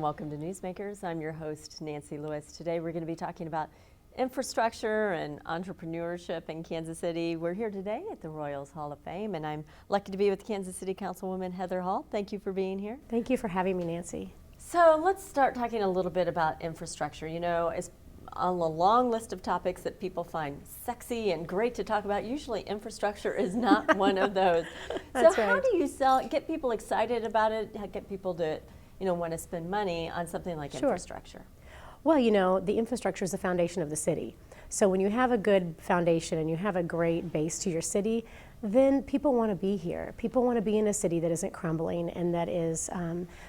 welcome to Newsmakers. I'm your host, Nancy Lewis. Today we're going to be talking about infrastructure and entrepreneurship in Kansas City. We're here today at the Royals Hall of Fame, and I'm lucky to be with Kansas City Councilwoman Heather Hall. Thank you for being here. Thank you for having me, Nancy. So let's start talking a little bit about infrastructure. You know, it's on the long list of topics that people find sexy and great to talk about. Usually infrastructure is not one of those. That's so right. How do you get people excited about it, get people to want to spend money on something like infrastructure? Well, you know, the infrastructure is the foundation of the city. So when you have a good foundation and you have a great base to your city, then people want to be here. People want to be in a city that isn't crumbling and that is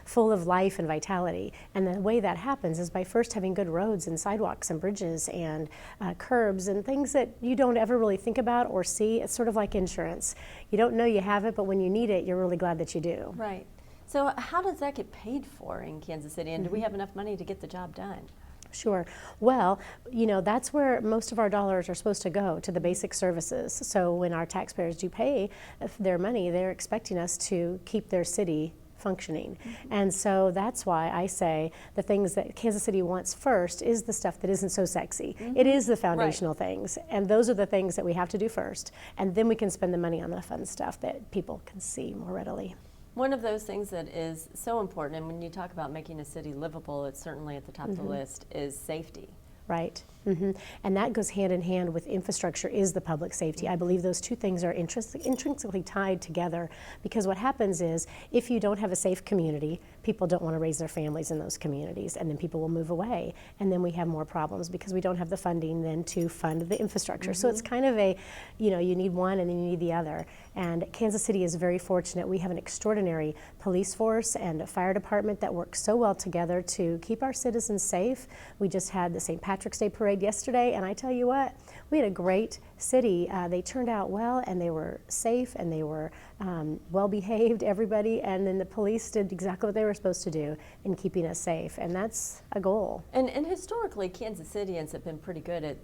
full of life and vitality. And the way that happens is by first having good roads and sidewalks and bridges and curbs and things that you don't ever really think about or see. It's sort of like insurance. You don't know you have it, but when you need it, you're really glad that you do. Right. So how does that get paid for in Kansas City, and do we have enough money to get the job done? Sure. Well, you know, that's where most of our dollars are supposed to go, to the basic services. So when our taxpayers do pay their money, they're expecting us to keep their city functioning. And so that's why I say the things that Kansas City wants first is the stuff that isn't so sexy. It is the foundational things, and those are the things that we have to do first, and then we can spend the money on the fun stuff that people can see more readily. One of those things that is so important, and when you talk about making a city livable, it's certainly at the top of the list, is safety. Right. And that goes hand in hand with infrastructure is the public safety. I believe those two things are intrinsically tied together, because what happens is if you don't have a safe community, people don't want to raise their families in those communities, and then people will move away, and then we have more problems because we don't have the funding then to fund the infrastructure. So it's kind of a, you know, you need one and then you need the other. And Kansas City is very fortunate. We have an extraordinary police force and a fire department that work so well together to keep our citizens safe. We just had the St. Patrick's Day parade yesterday, and I tell you what, we had a great city. They turned out well, and they were safe, and they were well behaved, everybody, and then the police did exactly what they were supposed to do in keeping us safe, and that's a goal. And historically, Kansas Cityans have been pretty good at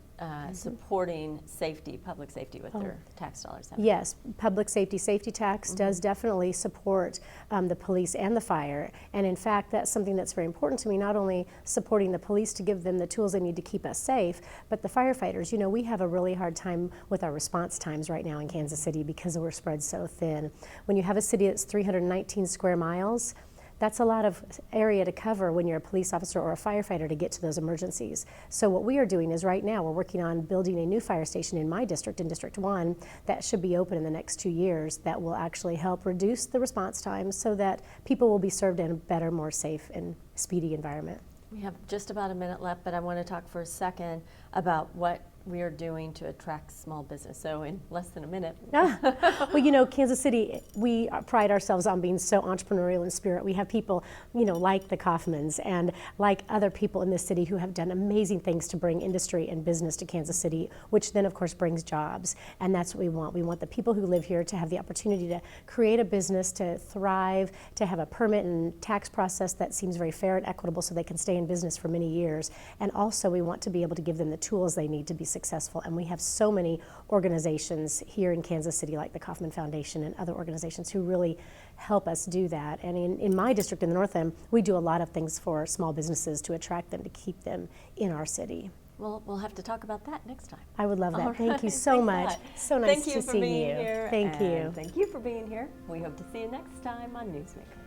supporting safety, public safety with their tax dollars. Yes, public safety tax does definitely support the police and the fire, and in fact that's something that's very important to me, not only supporting the police to give them the tools they need to keep us safe, but the firefighters. You know, we have a really hard time with our response times right now in Kansas City because we're spread so thin. When you have a city that's 319 square miles, that's a lot of area to cover when you're a police officer or a firefighter to get to those emergencies. So what we are doing is right now we're working on building a new fire station in my district, in District 1, that should be open in the next 2 years that will actually help reduce the response times so that people will be served in a better, more safe and speedy environment. We have just about a minute left, but I want to talk for a second about what we are doing to attract small business. So in less than a minute. Well, you know, Kansas City, we pride ourselves on being so entrepreneurial in spirit. We have people, you know, like the Kaufmans and like other people in this city who have done amazing things to bring industry and business to Kansas City, which then of course brings jobs. And that's what we want. We want the people who live here to have the opportunity to create a business, to thrive, to have a permit and tax process that seems very fair and equitable so they can stay in business for many years. And also we want to be able to give them the tools they need to be successful, and we have so many organizations here in Kansas City like the Kaufman Foundation and other organizations who really help us do that. And in my district in the North End, we do a lot of things for small businesses to attract them, to keep them in our city. Well, we'll have to talk about that next time. I would love that. All Thank right. you so much. So nice to see you. Here, Thank you. Thank you for being here. We hope to see you next time on Newsmakers.